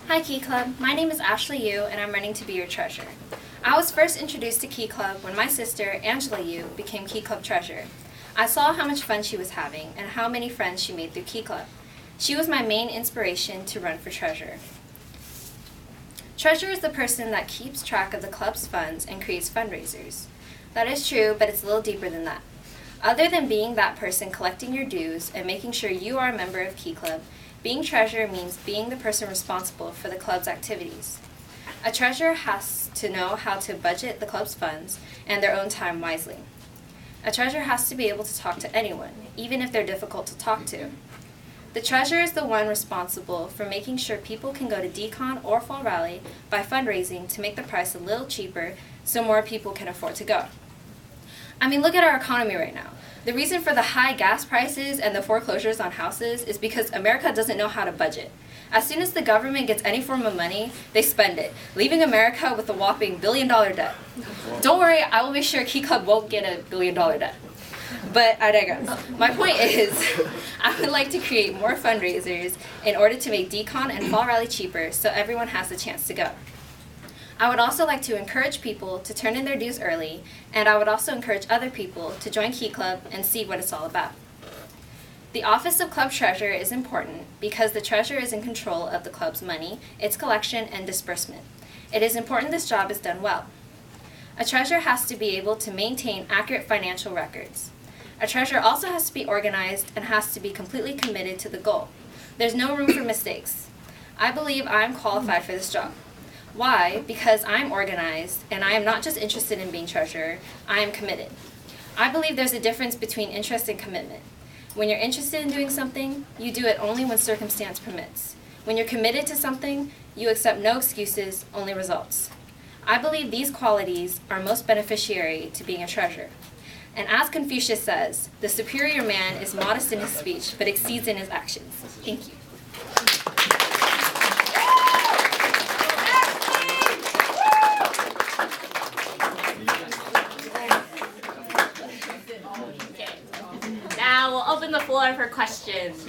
Hi Key Club, my name is Ashley Yu and I'm running to be your treasurer. I was first introduced to Key Club when my sister, Angela Yu, became Key Club treasurer. I saw how much fun she was having and how many friends she made through Key Club. She was my main inspiration to run for treasurer. Treasurer is the person that keeps track of the club's funds and creates fundraisers. That is true, but it's a little deeper than that. Other than being that person collecting your dues and making sure you are a member of Key Club, being treasurer means being the person responsible for the club's activities. A treasurer has to know how to budget the club's funds and their own time wisely. A treasurer has to be able to talk to anyone, even if they're difficult to talk to. The treasurer is the one responsible for making sure people can go to Decon or Fall Rally by fundraising to make the price a little cheaper so more people can afford to go. I mean, look at our economy right now. The reason for the high gas prices and the foreclosures on houses is because America doesn't know how to budget. As soon as the government gets any form of money, they spend it, leaving America with a whopping billion-dollar debt. Don't worry, I will make sure Key Club won't get a billion-dollar debt. But I digress. My point is, I would like to create more fundraisers in order to make Decon and Fall Rally cheaper so everyone has the chance to go. I would also like to encourage people to turn in their dues early, and I would also encourage other people to join Key Club and see what it's all about. The office of club treasurer is important because the treasurer is in control of the club's money, its collection, and disbursement. It is important this job is done well. A treasurer has to be able to maintain accurate financial records. A treasurer also has to be organized and has to be completely committed to the goal. There's no room for mistakes. I believe I am qualified for this job. Why? Because I'm organized and I am not just interested in being treasurer, I am committed. I believe there's a difference between interest and commitment. When you're interested in doing something, you do it only when circumstance permits. When you're committed to something, you accept no excuses, only results. I believe these qualities are most beneficiary to being a treasurer. And as Confucius says, the superior man is modest in his speech, but exceeds in his actions. Thank you. Now we'll open the floor for questions.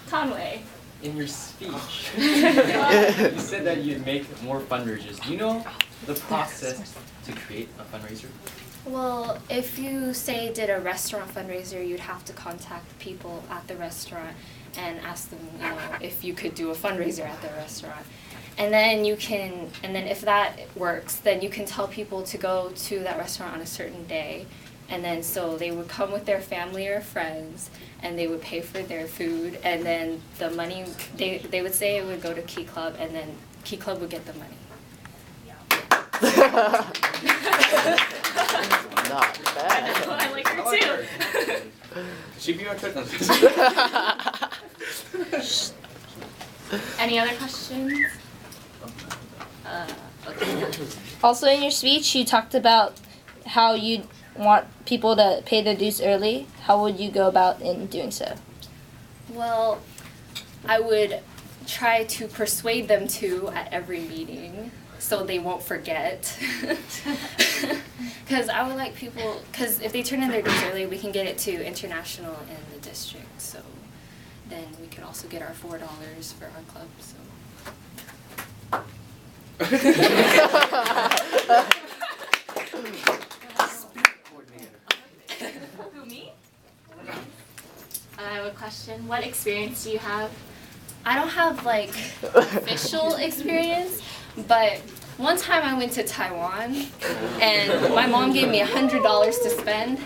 Conway. In your speech, you said that you'd make more fundraisers. Do you know the process to create a fundraiser? Well, if you did a restaurant fundraiser, you'd have to contact people at the restaurant and ask them, if you could do a fundraiser at their restaurant. And then if that works, then you can tell people to go to that restaurant on a certain day. And then so they would come with their family or friends and they would pay for their food, and then the money, they would say it would go to Key Club, and then Key Club would get the money. Not bad. I like her too. She be our treasurer. Any other questions? Okay. Also, in your speech, you talked about how you want people to pay their dues early. How would you go about in doing so? Well, I would try to persuade them to at every meeting so they won't forget. Because I would like people, because if they turn in their dues early, we can get it to international in the district. So then we could also get our $4 for our club. So. Who, me? I have a question. What experience do you have? I don't have official experience, but one time I went to Taiwan and my mom gave me $100 to spend,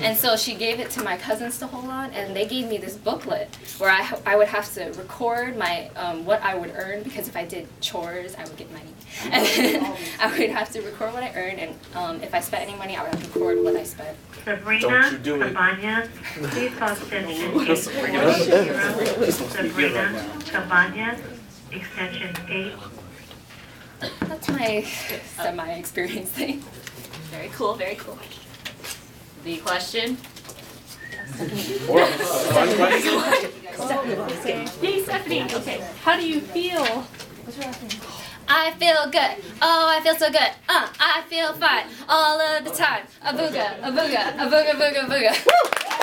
and so she gave it to my cousins to hold on, and they gave me this booklet where I would have to record my what I would earn, because if I did chores I would get money, and then I would have to record what I earned, and if I spent any money I would have to record what I spent. Sabrina Cabañas, please call extension 810. Sabrina Cabañas, extension 8. That's my semi-experience thing. Very cool, very cool. The question? Hey, Stephanie. Okay. How do you feel? What's your last name? I feel good. Oh, I feel so good. I feel fine all of the time. A booga, a booga, a booga, booga, booga. Woo!